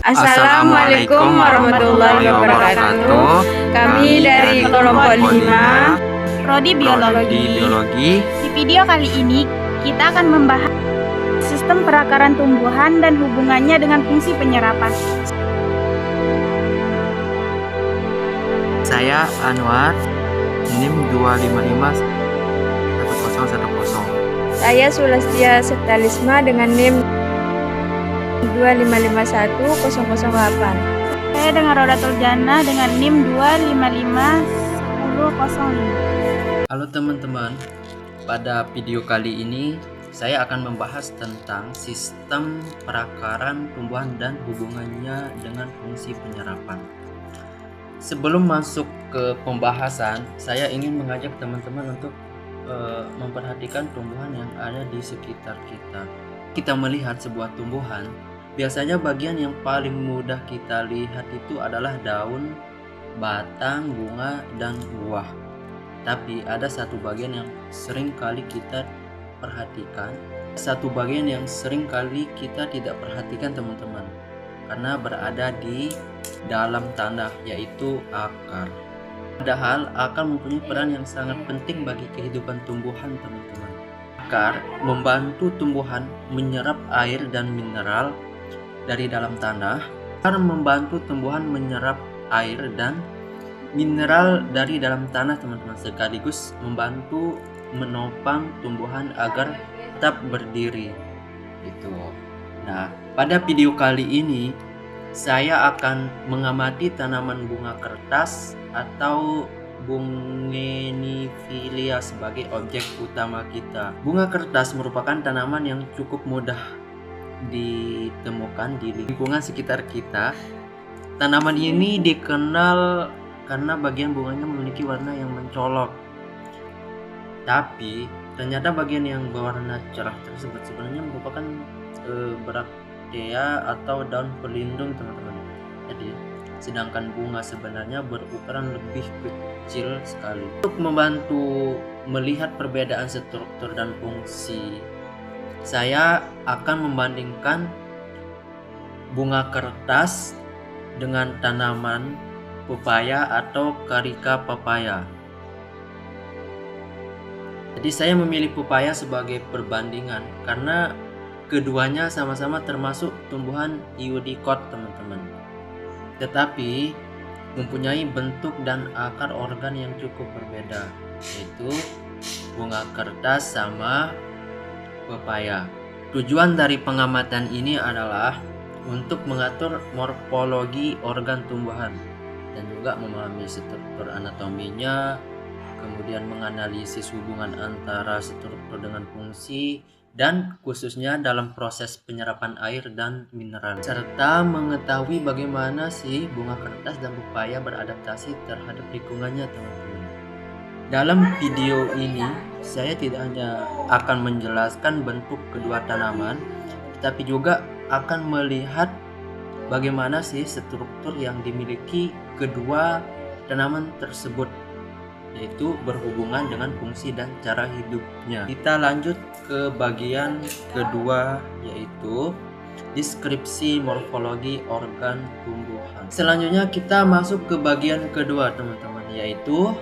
Assalamualaikum warahmatullahi wabarakatuh. Kami dari kelompok 5 Prodi Biologi. Di video kali ini kita akan membahas sistem perakaran tumbuhan dan hubungannya dengan fungsi penyerapan. Saya Anwar, NIM 2551010. Saya Sulastia Septalisma dengan NIM 2551008. Saya dengan Rodatul Jannah dengan NIM 2551005. Halo teman-teman, pada video kali ini saya akan membahas tentang sistem perakaran tumbuhan dan hubungannya dengan fungsi penyerapan. Sebelum masuk ke pembahasan, saya ingin mengajak teman-teman untuk memperhatikan tumbuhan yang ada di sekitar kita. Kita melihat sebuah tumbuhan, biasanya bagian yang paling mudah kita lihat itu adalah daun, batang, bunga, dan buah. Tapi ada satu bagian yang sering kali kita perhatikan, satu bagian yang sering kali kita tidak perhatikan teman-teman, karena berada di dalam tanah, yaitu akar. Padahal akar mempunyai peran yang sangat penting bagi kehidupan tumbuhan teman-teman. Akar membantu tumbuhan menyerap air dan mineral dari dalam tanah. Akar membantu tumbuhan menyerap air dan mineral dari dalam tanah teman-teman, sekaligus membantu menopang tumbuhan agar tetap berdiri gitu. Nah, pada video kali ini saya akan mengamati tanaman bunga kertas atau Bougainvillea sebagai objek utama kita. Bunga kertas merupakan tanaman yang cukup mudah ditemukan di lingkungan sekitar kita. Tanaman ini dikenal karena bagian bunganya memiliki warna yang mencolok. Tapi ternyata bagian yang berwarna cerah tersebut sebenarnya merupakan braktea atau daun pelindung teman-teman. Jadi sedangkan bunga sebenarnya berukuran lebih kecil sekali. Untuk membantu melihat perbedaan struktur dan fungsi, saya akan membandingkan bunga kertas dengan tanaman pepaya atau Carica papaya. Jadi saya memilih pepaya sebagai perbandingan karena keduanya sama-sama termasuk tumbuhan eudicot teman-teman, tetapi mempunyai bentuk dan akar organ yang cukup berbeda, yaitu bunga kertas sama pepaya. Tujuan dari pengamatan ini adalah untuk mengatur morfologi organ tumbuhan dan juga memahami struktur anatominya, kemudian menganalisis hubungan antara struktur dengan fungsi, dan khususnya dalam proses penyerapan air dan mineral, serta mengetahui bagaimana sih bunga kertas dan pepaya beradaptasi terhadap lingkungannya teman-teman. Dalam video ini saya tidak hanya akan menjelaskan bentuk kedua tanaman, tetapi juga akan melihat bagaimana sih struktur yang dimiliki kedua tanaman tersebut, yaitu berhubungan dengan fungsi dan cara hidupnya. Kita lanjut ke bagian kedua, yaitu deskripsi morfologi organ tumbuhan. Selanjutnya kita masuk ke bagian kedua teman-teman, yaitu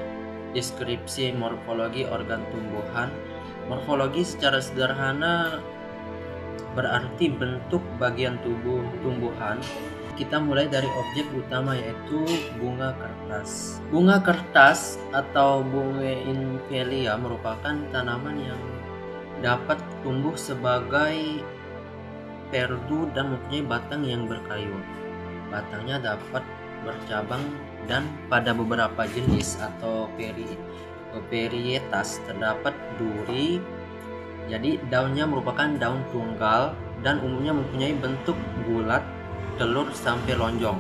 deskripsi morfologi organ tumbuhan. Morfologi secara sederhana berarti bentuk bagian tubuh tumbuhan. Kita mulai dari objek utama, yaitu bunga kertas. Bunga kertas atau Bougainvillea merupakan tanaman yang dapat tumbuh sebagai perdu dan mempunyai batang yang berkayu. Batangnya dapat bercabang dan pada beberapa jenis atau varietas terdapat duri. Jadi daunnya merupakan daun tunggal dan umumnya mempunyai bentuk bulat, telur sampai lonjong.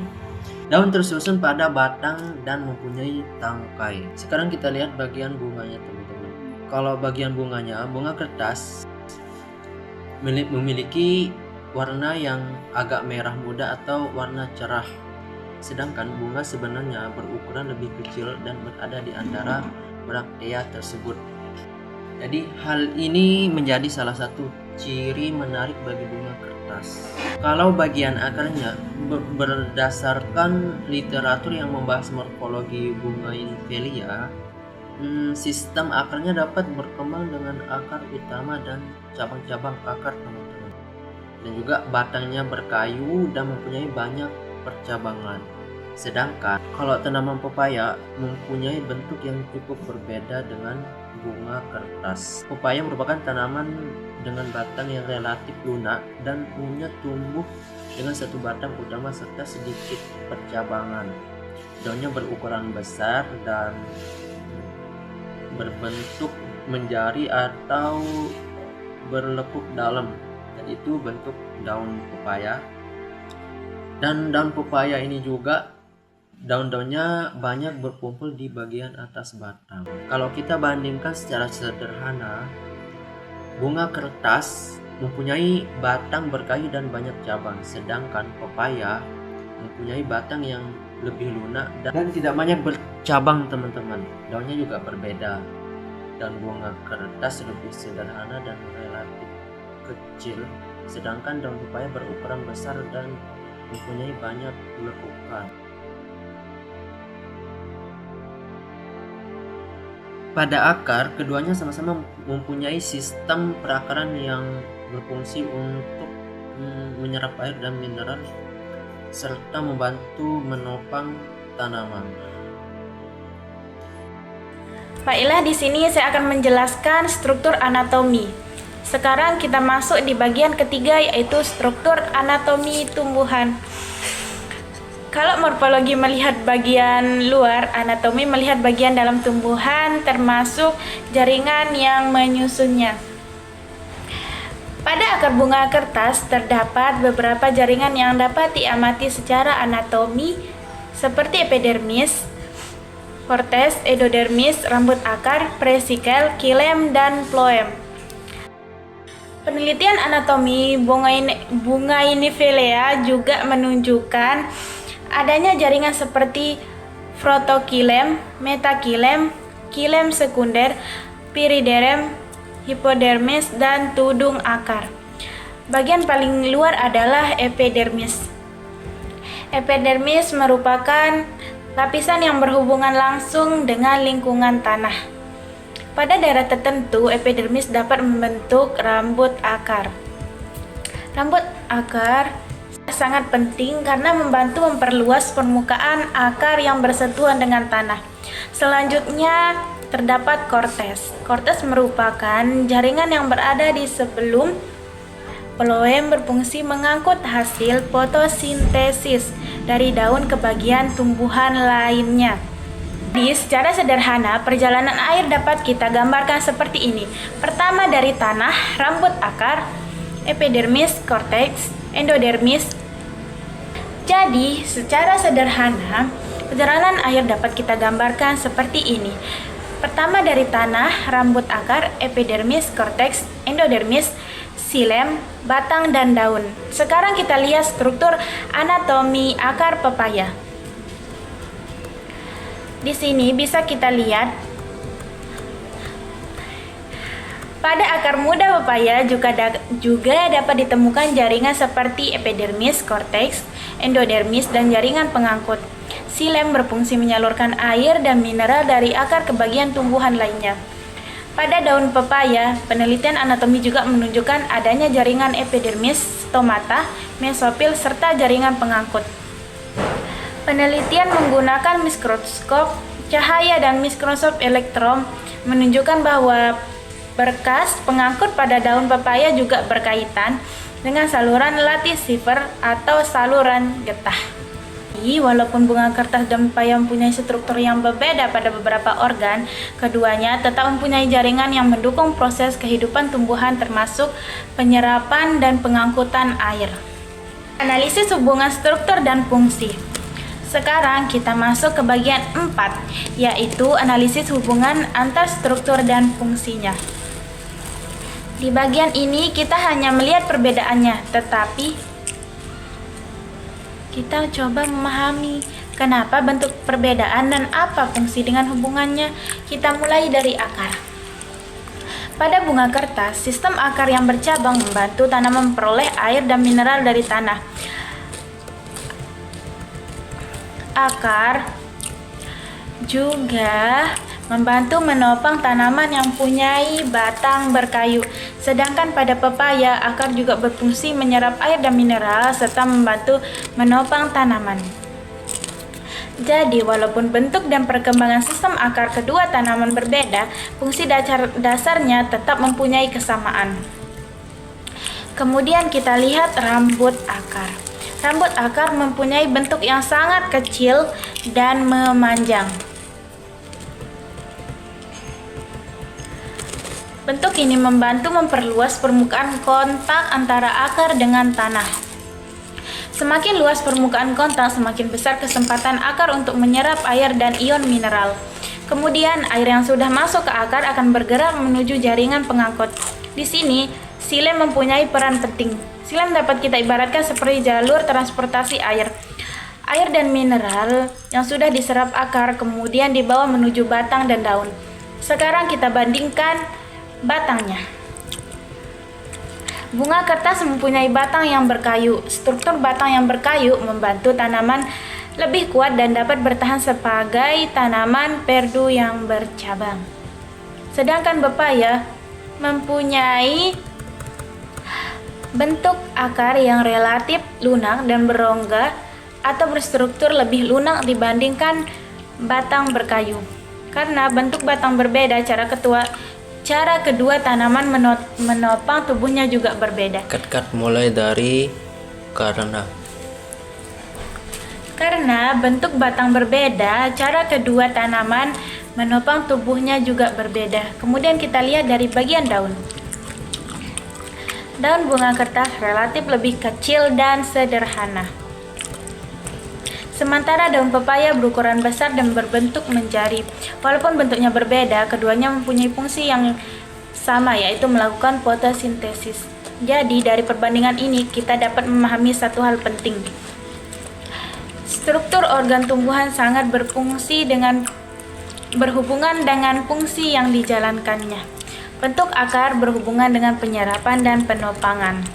Daun tersusun pada batang dan mempunyai tangkai. Sekarang kita lihat bagian bunganya teman-teman. Kalau bagian bunganya, bunga kertas memiliki warna yang agak merah muda atau warna cerah. Sedangkan bunga sebenarnya berukuran lebih kecil dan berada di antara braktea tersebut. Jadi hal ini menjadi salah satu ciri menarik bagi bunga kertas. Kalau bagian akarnya berdasarkan literatur yang membahas morfologi bunga Infelia, sistem akarnya dapat berkembang dengan akar utama dan cabang-cabang akar, teman-teman. Dan juga batangnya berkayu dan mempunyai banyak percabangan. Sedangkan kalau tanaman pepaya mempunyai bentuk yang cukup berbeda dengan bunga kertas. Pepaya merupakan tanaman dengan batang yang relatif lunak dan umumnya tumbuh dengan satu batang utama serta sedikit percabangan. Daunnya berukuran besar dan berbentuk menjari atau berlekuk dalam, dan itu bentuk daun pepaya. Dan daun pepaya ini juga daun-daunnya banyak berkumpul di bagian atas batang. Kalau kita bandingkan secara sederhana, bunga kertas mempunyai batang berkayu dan banyak cabang, sedangkan pepaya mempunyai batang yang lebih lunak dan tidak banyak bercabang, teman-teman. Daunnya juga berbeda, dan bunga kertas lebih sederhana dan relatif kecil, sedangkan daun pepaya berukuran besar dan mempunyai banyak lekukan. Pada akar, keduanya sama-sama mempunyai sistem perakaran yang berfungsi untuk menyerap air dan mineral serta membantu menopang tanaman. Baiklah, di sini saya akan menjelaskan struktur anatomi. Sekarang kita masuk di bagian ketiga, yaitu struktur anatomi tumbuhan. Kalau morfologi melihat bagian luar, anatomi melihat bagian dalam tumbuhan termasuk jaringan yang menyusunnya. Pada akar bunga kertas terdapat beberapa jaringan yang dapat diamati secara anatomi seperti epidermis, cortex, endodermis, rambut akar, presikel, xilem, dan phloem. Penelitian anatomi bunga Infelia juga menunjukkan adanya jaringan seperti frontokilem, metakilem, kilem sekunder, piriderm, hipodermis, dan tudung akar. Bagian paling luar adalah epidermis. Epidermis merupakan lapisan yang berhubungan langsung dengan lingkungan tanah. Pada daerah tertentu, epidermis dapat membentuk rambut akar. Rambut akar sangat penting karena membantu memperluas permukaan akar yang bersentuhan dengan tanah. Selanjutnya terdapat kortes. Kortes merupakan jaringan yang berada di sebelum phloem, berfungsi mengangkut hasil fotosintesis dari daun ke bagian tumbuhan lainnya. Jadi, secara sederhana, perjalanan air dapat kita gambarkan seperti ini. Pertama dari tanah, rambut akar, epidermis, korteks, endodermis. Jadi, secara sederhana, perjalanan air dapat kita gambarkan seperti ini. Pertama dari tanah, rambut akar, epidermis, korteks, endodermis, xilem, batang, dan daun. Sekarang kita lihat struktur anatomi akar pepaya. Di sini bisa kita lihat pada akar muda pepaya juga dapat ditemukan jaringan seperti epidermis, korteks, endodermis, dan jaringan pengangkut. Xilem berfungsi menyalurkan air dan mineral dari akar ke bagian tumbuhan lainnya. Pada daun pepaya, penelitian anatomi juga menunjukkan adanya jaringan epidermis, stomata, mesofil, serta jaringan pengangkut. Penelitian menggunakan mikroskop cahaya dan mikroskop elektron menunjukkan bahwa berkas pengangkut pada daun pepaya juga berkaitan dengan saluran latissifer atau saluran getah. Walaupun bunga kertas dan pepaya mempunyai struktur yang berbeda pada beberapa organ, keduanya tetap mempunyai jaringan yang mendukung proses kehidupan tumbuhan termasuk penyerapan dan pengangkutan air. Analisis hubungan struktur dan fungsi. Sekarang kita masuk ke bagian 4, yaitu analisis hubungan antar struktur dan fungsinya. Di bagian ini kita hanya melihat perbedaannya, tetapi kita coba memahami kenapa bentuk perbedaan dan apa fungsi dengan hubungannya. Kita mulai dari akar. Pada bunga kertas, sistem akar yang bercabang membantu tanaman memperoleh air dan mineral dari tanah. Akar juga membantu menopang tanaman yang punyai batang berkayu. Sedangkan pada pepaya, akar juga berfungsi menyerap air dan mineral serta membantu menopang tanaman. Jadi, walaupun bentuk dan perkembangan sistem akar kedua tanaman berbeda, fungsi dasarnya tetap mempunyai kesamaan. Kemudian kita lihat rambut akar. Rambut akar mempunyai bentuk yang sangat kecil dan memanjang. Bentuk ini membantu memperluas permukaan kontak antara akar dengan tanah. Semakin luas permukaan kontak, semakin besar kesempatan akar untuk menyerap air dan ion mineral. Kemudian, air yang sudah masuk ke akar akan bergerak menuju jaringan pengangkut. Di sini, silem mempunyai peran penting. Silem dapat kita ibaratkan seperti jalur transportasi air. Air dan mineral yang sudah diserap akar kemudian dibawa menuju batang dan daun. Sekarang kita bandingkan batangnya. Bunga kertas mempunyai batang yang berkayu. Struktur batang yang berkayu membantu tanaman lebih kuat dan dapat bertahan sebagai tanaman perdu yang bercabang. Sedangkan pepaya mempunyai bentuk akar yang relatif lunak dan berongga atau berstruktur lebih lunak dibandingkan batang berkayu. Karena bentuk batang berbeda, cara kedua tanaman menopang tubuhnya juga berbeda. Kat mulai dari Karena bentuk batang berbeda, cara kedua tanaman menopang tubuhnya juga berbeda. Kemudian kita lihat dari bagian daun. Daun bunga kertas relatif lebih kecil dan sederhana. Sementara daun pepaya berukuran besar dan berbentuk menjari. Walaupun bentuknya berbeda, keduanya mempunyai fungsi yang sama, yaitu melakukan fotosintesis. Jadi, dari perbandingan ini kita dapat memahami satu hal penting. Struktur organ tumbuhan sangat berhubungan dengan fungsi yang dijalankannya. Bentuk akar berhubungan dengan penyerapan dan penopangan.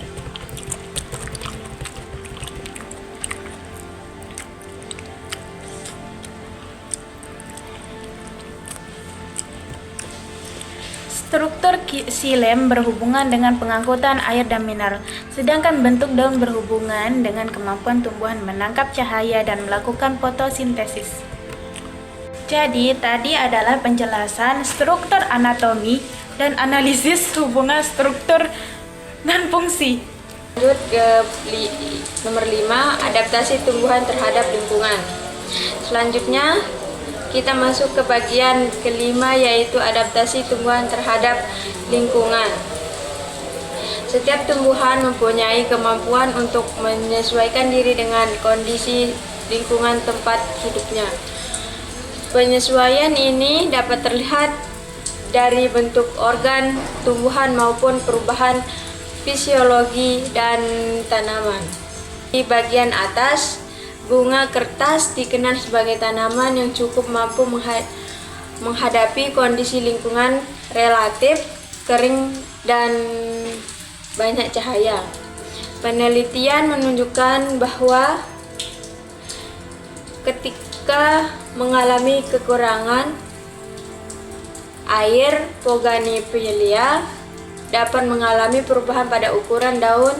Struktur silem berhubungan dengan pengangkutan air dan mineral, sedangkan bentuk daun berhubungan dengan kemampuan tumbuhan menangkap cahaya dan melakukan fotosintesis. Jadi, tadi adalah penjelasan struktur anatomi dan analisis hubungan struktur dan fungsi. Lanjut ke nomor 5, adaptasi tumbuhan terhadap lingkungan. Selanjutnya, kita masuk ke bagian kelima, yaitu adaptasi tumbuhan terhadap lingkungan. Setiap tumbuhan mempunyai kemampuan untuk menyesuaikan diri dengan kondisi lingkungan tempat hidupnya. Penyesuaian ini dapat terlihat dari bentuk organ tumbuhan maupun perubahan fisiologi dan tanaman. Di bagian atas, bunga kertas dikenal sebagai tanaman yang cukup mampu menghadapi kondisi lingkungan relatif kering dan banyak cahaya. Penelitian menunjukkan bahwa ketika mengalami kekurangan air, bougainvillea dapat mengalami perubahan pada ukuran daun,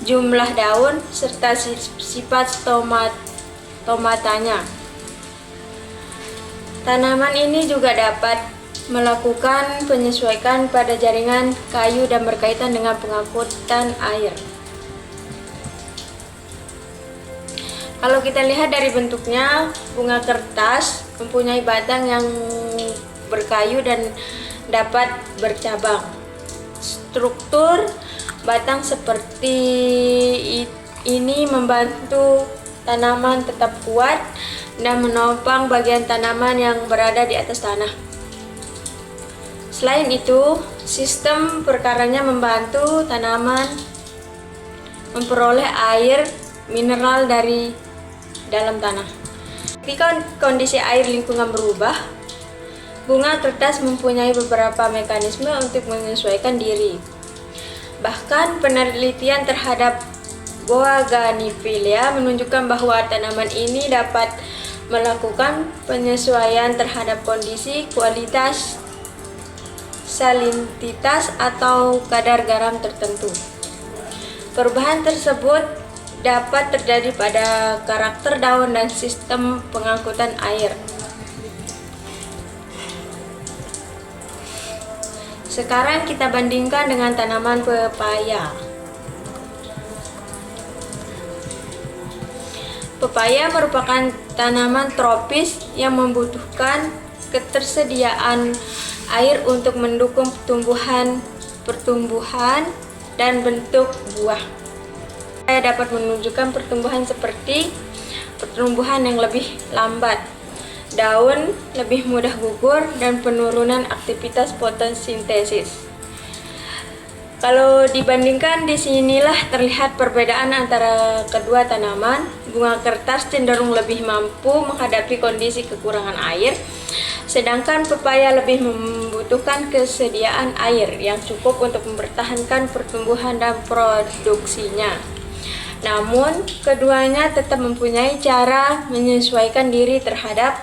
jumlah daun, serta sifat stomatanya. Tanaman ini juga dapat melakukan penyesuaian pada jaringan kayu dan berkaitan dengan pengangkutan air. Kalau kita lihat dari bentuknya, bunga kertas mempunyai batang yang berkayu dan dapat bercabang. Struktur batang seperti ini membantu tanaman tetap kuat dan menopang bagian tanaman yang berada di atas tanah. Selain itu, sistem perkaranya membantu tanaman memperoleh air mineral dari dalam tanah. Ketika kondisi air lingkungan berubah, Bunga kertas mempunyai beberapa mekanisme untuk menyesuaikan diri. Bahkan penelitian terhadap Bougainvillea menunjukkan bahwa tanaman ini dapat melakukan penyesuaian terhadap kondisi, kualitas, salinitas, atau kadar garam tertentu. Perubahan tersebut dapat terjadi pada karakter daun dan sistem pengangkutan air. Sekarang kita bandingkan dengan tanaman pepaya. Pepaya merupakan tanaman tropis yang membutuhkan ketersediaan air untuk mendukung pertumbuhan dan bentuk buah. Pepaya dapat menunjukkan pertumbuhan seperti pertumbuhan yang lebih lambat, daun lebih mudah gugur, dan penurunan aktivitas fotosintesis. Kalau dibandingkan, disinilah terlihat perbedaan antara kedua tanaman. Bunga kertas cenderung lebih mampu menghadapi kondisi kekurangan air, sedangkan pepaya lebih membutuhkan kesediaan air yang cukup untuk mempertahankan pertumbuhan dan produksinya. Namun, keduanya tetap mempunyai cara menyesuaikan diri terhadap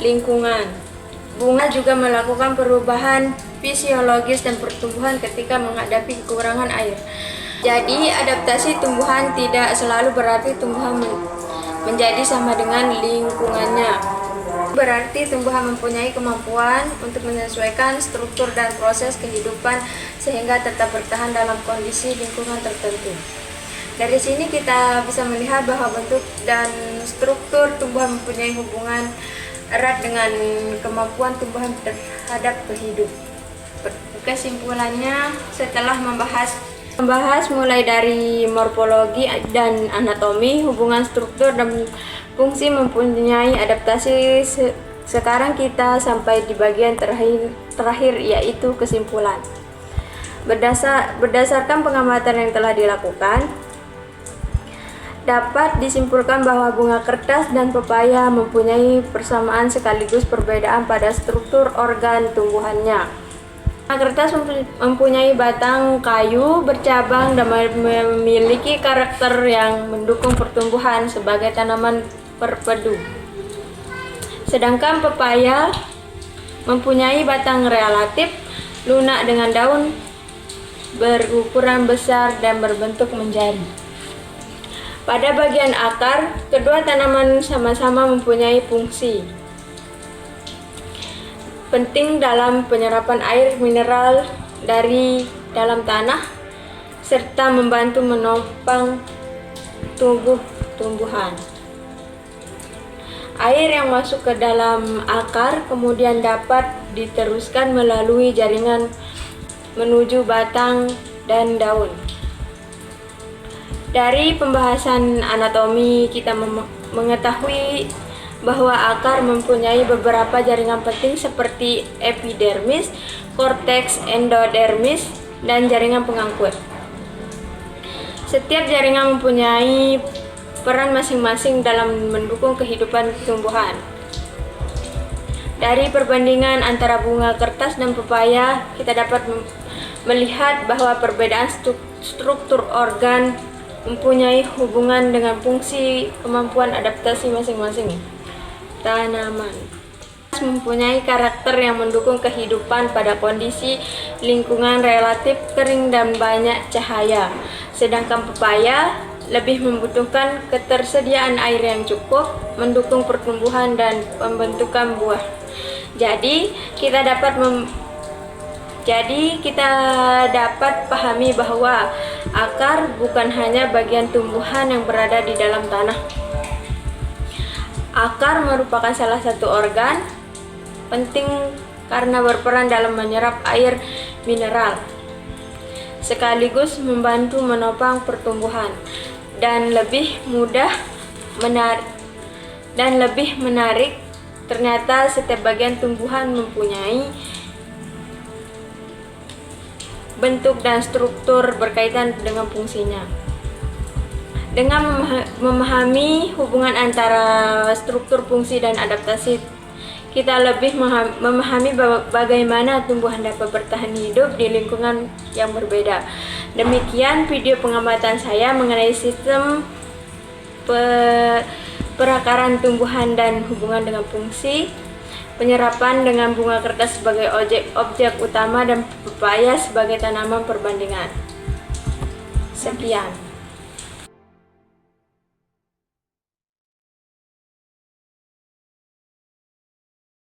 lingkungan. Bunga juga melakukan perubahan fisiologis dan pertumbuhan ketika menghadapi kekurangan air. Jadi, adaptasi tumbuhan tidak selalu berarti tumbuhan menjadi sama dengan lingkungannya. Berarti tumbuhan mempunyai kemampuan untuk menyesuaikan struktur dan proses kehidupan sehingga tetap bertahan dalam kondisi lingkungan tertentu. Dari sini kita bisa melihat bahwa bentuk dan struktur tumbuhan mempunyai hubungan erat dengan kemampuan tumbuhan terhadap hidup. Kesimpulannya, setelah membahas mulai dari morfologi dan anatomi, hubungan struktur dan fungsi mempunyai adaptasi. Sekarang kita sampai di bagian terakhir yaitu kesimpulan. Berdasarkan pengamatan yang telah dilakukan, dapat disimpulkan bahwa bunga kertas dan pepaya mempunyai persamaan sekaligus perbedaan pada struktur organ tumbuhannya. Bunga kertas mempunyai batang kayu bercabang dan memiliki karakter yang mendukung pertumbuhan sebagai tanaman perpedu. Sedangkan pepaya mempunyai batang relatif lunak dengan daun berukuran besar dan berbentuk menjadi. Pada bagian akar, kedua tanaman sama-sama mempunyai fungsi penting dalam penyerapan air mineral dari dalam tanah serta membantu menopang tumbuhan. Air yang masuk ke dalam akar kemudian dapat diteruskan melalui jaringan menuju batang dan daun. Dari pembahasan anatomi, kita mengetahui bahwa akar mempunyai beberapa jaringan penting seperti epidermis, korteks, endodermis, dan jaringan pengangkut. Setiap jaringan mempunyai peran masing-masing dalam mendukung kehidupan tumbuhan. Dari perbandingan antara bunga kertas dan pepaya, kita dapat melihat bahwa perbedaan struktur organ mempunyai hubungan dengan fungsi kemampuan adaptasi masing-masing tanaman. Mempunyai karakter yang mendukung kehidupan pada kondisi lingkungan relatif kering dan banyak cahaya, sedangkan pepaya lebih membutuhkan ketersediaan air yang cukup mendukung pertumbuhan dan pembentukan buah. Jadi kita dapat pahami bahwa akar bukan hanya bagian tumbuhan yang berada di dalam tanah. Akar merupakan salah satu organ penting karena berperan dalam menyerap air mineral, sekaligus membantu menopang pertumbuhan dan lebih menarik. Ternyata setiap bagian tumbuhan mempunyai bentuk dan struktur berkaitan dengan fungsinya. Dengan memahami hubungan antara struktur, fungsi, dan adaptasi, kita lebih memahami bagaimana tumbuhan dapat bertahan hidup di lingkungan yang berbeda. Demikian video pengamatan saya mengenai sistem perakaran tumbuhan dan hubungan dengan fungsi, penyerapan dengan bunga kertas sebagai objek utama, dan pepaya sebagai tanaman perbandingan. Sekian.